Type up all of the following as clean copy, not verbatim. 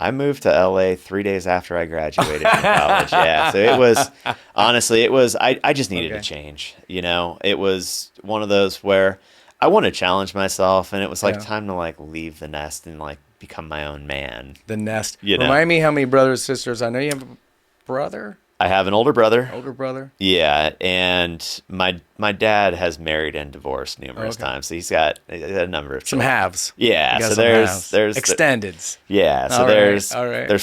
I moved to LA 3 days after I graduated from college. Yeah. So it was, honestly, I just needed a change. It was one of those where I wanted to challenge myself, and it was like time to like leave the nest and like become my own man. The nest. Remind me how many brothers and sisters. I know you have a brother. I have an older brother. Older brother? Yeah, and my dad has married and divorced numerous times, so he's got a number of children. Some halves. Yeah, so there's extendeds. Yeah, so there's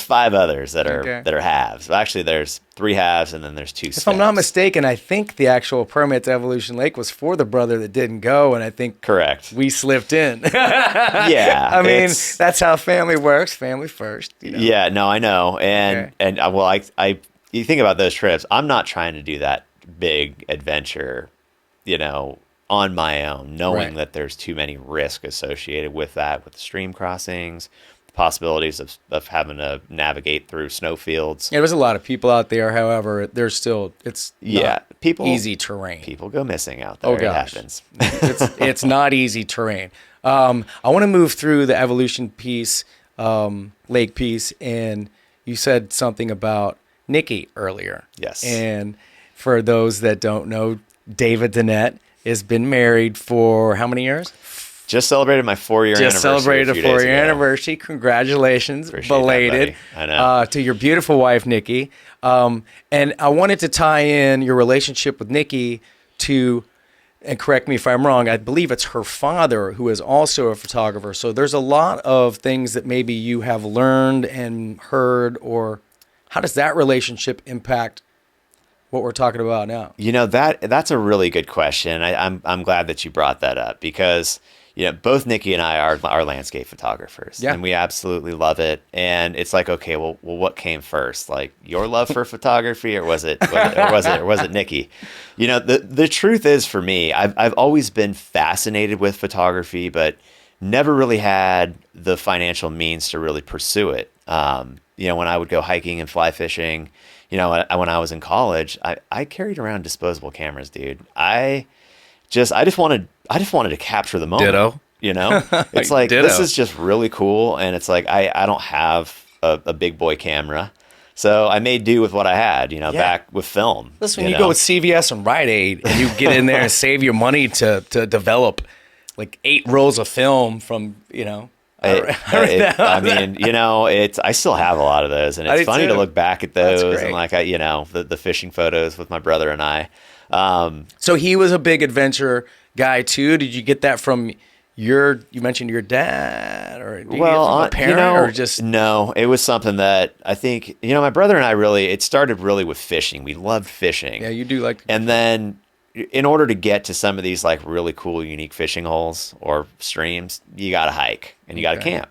5 others that are halves. Well, actually, there's 3 halves, and then there's 2 steps. If I'm not mistaken, I think the actual permit to Evolution Lake was for the brother that didn't go, and I think correct. We slipped in. Yeah, I mean that's how family works. Family first. Yeah, no, I know, and I you think about those trips, I'm not trying to do that big adventure, on my own, knowing that there's too many risks associated with that, with the stream crossings, the possibilities of having to navigate through snowfields. Yeah, there's a lot of people out there. However, there's still, it's not easy terrain. People go missing out there. Oh, gosh. It happens. It's not easy terrain. I want to move through the evolution piece, lake piece, and you said something about Nikki earlier. Yes. And for those that don't know, David Dinette has been married for how many years? Just celebrated my 4-year anniversary. Just celebrated a 4-year anniversary. Congratulations, Appreciate belated. That, I know. To your beautiful wife, Nikki. And I wanted to tie in your relationship with Nikki to, and correct me if I'm wrong, I believe it's her father who is also a photographer. So there's a lot of things that maybe you have learned and heard, or how does that relationship impact what we're talking about now? That's a really good question. I'm glad that you brought that up because both Nikki and I are landscape photographers, and we absolutely love it. And it's like, okay, well, what came first? Like your love for photography, or was it Nikki? The truth is, for me, I've always been fascinated with photography, but never really had the financial means to really pursue it. When I would go hiking and fly fishing, when I was in college, I carried around disposable cameras, dude. I just wanted to capture the moment. Ditto. It's like, this is just really cool. And it's like, I don't have a big boy camera. So I made do with what I had, back with film. Listen, when you go with CVS and Rite Aid and you get in there and save your money to develop like 8 rolls of film from, I still have a lot of those, and it's funny to look back at those and like, the fishing photos with my brother and I. So he was a big adventure guy too. Did you get that from you mentioned your dad, or did you get from a parent, or just? No, it was something that I think, my brother and I it started really with fishing. We loved fishing. Yeah, you do like. And then in order to get to some of these like really cool, unique fishing holes or streams, you got to hike and you got to camp.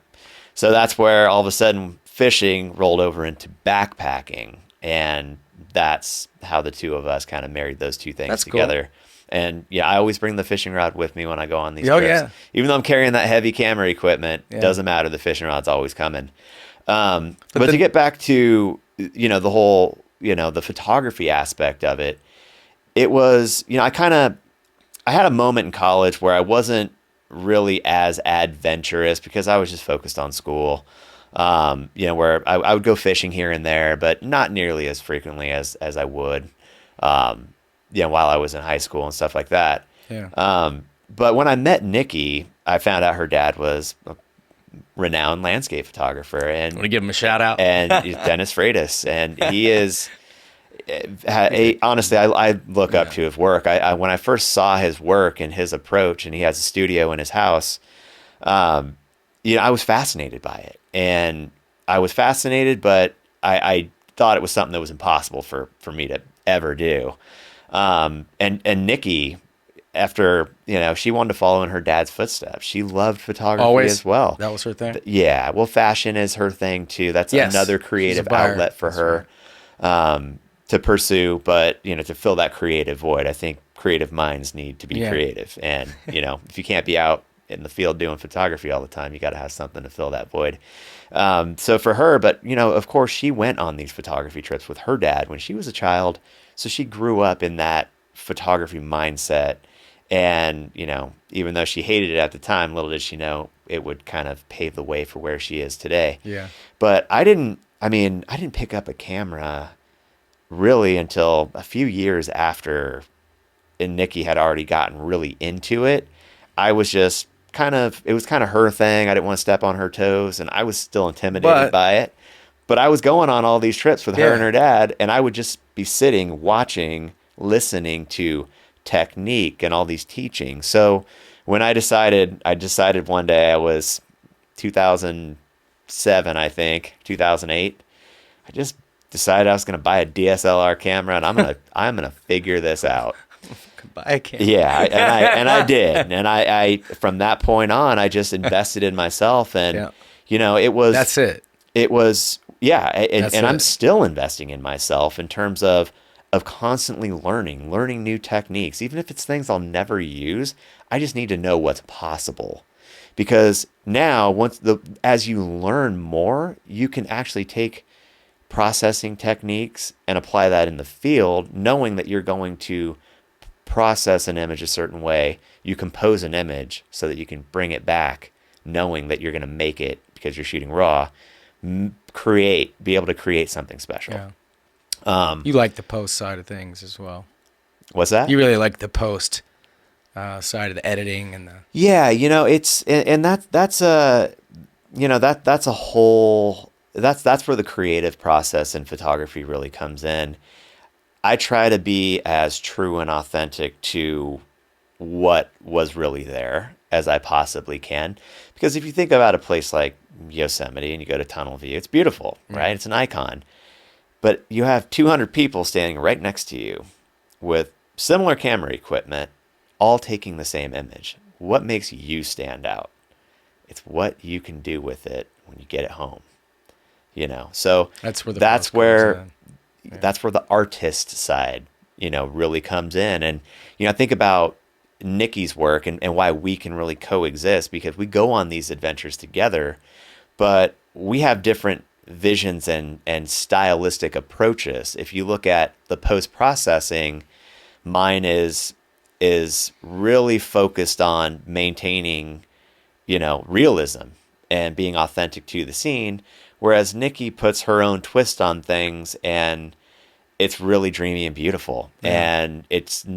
So that's where all of a sudden fishing rolled over into backpacking, and that's how the two of us kind of married those two things together. Cool. And I always bring the fishing rod with me when I go on these trips. Yeah. Even though I'm carrying that heavy camera equipment, doesn't matter. The fishing rod's always coming. But to get back to, the whole, the photography aspect of it, it was, I had a moment in college where I wasn't really as adventurous because I was just focused on school. Where I would go fishing here and there, but not nearly as frequently as I would, while I was in high school and stuff like that. Yeah. But when I met Nikki, I found out her dad was a renowned landscape photographer, and want to give him a shout out. And Dennis Freitas, and he is. Honestly, I look up to his work. I when I first saw his work and his approach, and he has a studio in his house, I was fascinated by it. And I was fascinated, but I thought it was something that was impossible for me to ever do. And Nikki, after, she wanted to follow in her dad's footsteps. She loved photography as well. That was her thing? Yeah. Well, fashion is her thing too. That's another creative outlet for her. To pursue, but to fill that creative void. I think creative minds need to be creative, and if you can't be out in the field doing photography all the time, you got to have something to fill that void. So for her, but of course, she went on these photography trips with her dad when she was a child, so she grew up in that photography mindset, And, you know, even though she hated it at the time, little did she know it would kind of pave the way for where she is today. Yeah. But I didn't pick up a camera really until a few years after and Nikki had already gotten really into it. I was just it was kind of her thing. I didn't want to step on her toes, and I was still intimidated by it. But I was going on all these trips with her and her dad, and I would just be sitting, watching, listening to technique and all these teachings. So when I decided one day, I was 2007, I think, 2008. I just decided I was going to buy a DSLR camera, and I'm gonna figure this out. Buy a camera. Yeah, and I did, and I from that point on, I just invested in myself, and you know, that's it. It was and I'm still investing in myself in terms of constantly learning new techniques, even if it's things I'll never use. I just need to know what's possible, because now as you learn more, you can actually take processing techniques and apply that in the field, knowing that you're going to process an image a certain way. You compose an image so that you can bring it back, knowing that you're going to make it because you're shooting raw, be able to create something special. Yeah. You like the post side of things as well. What's that? You really like the post side of the editing and the. Yeah, you know, that's a whole. That's where the creative process in photography really comes in. I try to be as true and authentic to what was really there as I possibly can. Because if you think about a place like Yosemite and you go to Tunnel View, it's beautiful, right? It's an icon. But you have 200 people standing right next to you with similar camera equipment, all taking the same image. What makes you stand out? It's what you can do with it when you get it home. You know, so that's where the artist side, you know, really comes in. And, you know, I think about Nikki's work and why we can really coexist, because we go on these adventures together, but we have different visions and stylistic approaches. If you look at the post-processing, mine is really focused on maintaining, you know, realism and being authentic to the scene, whereas Nikki puts her own twist on things, and it's really dreamy and beautiful. And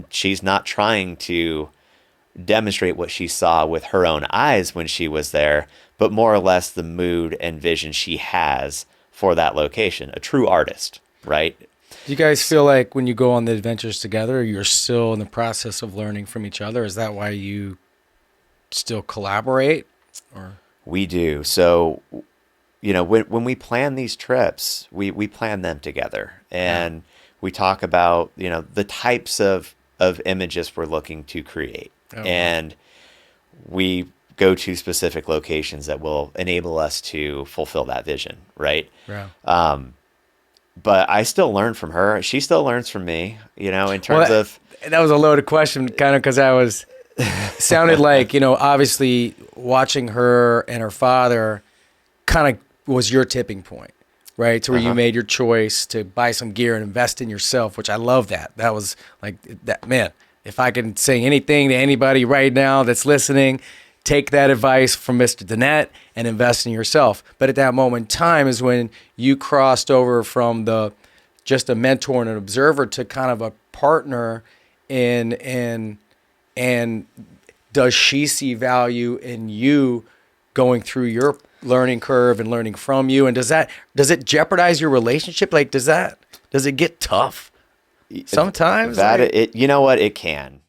she's not trying to demonstrate what she saw with her own eyes when she was there, but more or less the mood and vision she has for that location. A true artist, right? Do you guys feel like when you go on the adventures together, you're still in the process of learning from each other? Is that why you still collaborate? Or we do. So, you know, when we plan these trips, we plan them together, and we talk about, you know, the types of images we're looking to create. And we go to specific locations that will enable us to fulfill that vision, right? Yeah. But I still learn from her. She still learns from me, you know, in terms of... That was a loaded question, kind of, because sounded like, you know, obviously watching her and her father kind of was your tipping point, right? To where you made your choice to buy some gear and invest in yourself, which I love that. That was like, that, man, if I can say anything to anybody right now that's listening, take that advice from Mr. Dinette and invest in yourself. But at that moment in time is when you crossed over from just a mentor and an observer to kind of a partner and does she see value in you going through your learning curve and learning from you? And does it jeopardize your relationship? Like, does it get tough sometimes? You know what? It can.